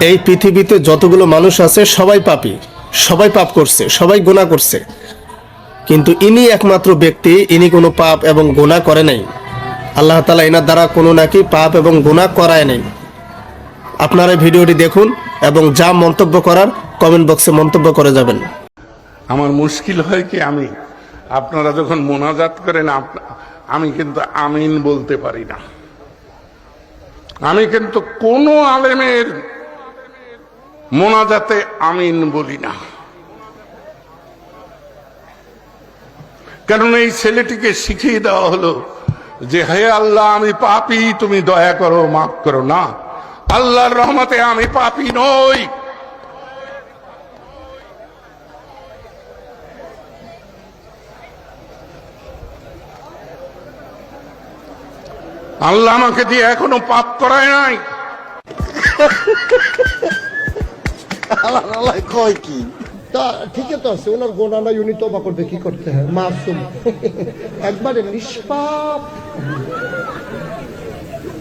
এই পৃথিবীতে যতগুলো মানুষ আছে সবাই পাপী, সবাই পাপ করছে, সবাই গুনাহ করছে, কিন্তু ইনি একমাত্র ব্যক্তি, ইনি কোনো পাপ এবং গুনাহ করে নাই। আল্লাহ তাআলা এনার দ্বারা কোনো নাকি পাপ এবং গুনাহ করায় নাই। আপনারা ভিডিওটি দেখুন এবং যা মন্তব্য করার কমেন্ট বক্সে মন্তব্য করে যাবেন। আমার মুশকিল হয় কি, আপনারা যখন মোনাজাত করেন আমি কিন্তু আমিন বলতে পারি না। আমি কিন্তু কোন আলেমের মোনাজাতে আমিন বলি না, কারণ এই ছেলেটিকে শিখিয়ে দেওয়া হলো যে হে আল্লাহ আমি পাপী, তুমি দয়া করো, মাফ করো। না, আল্লাহর রহমতে আমি পাপী নই। আল্লাহ আমাকে দিয়ে এখনো পাপ করায় নাই। আল্লাহ কয় কি তা ঠিকই তো আছে, ওনার গোনা নাই, উনি তওবা করবে, কি করতে হয়, মাসুম একবারে নিষ্পাপ।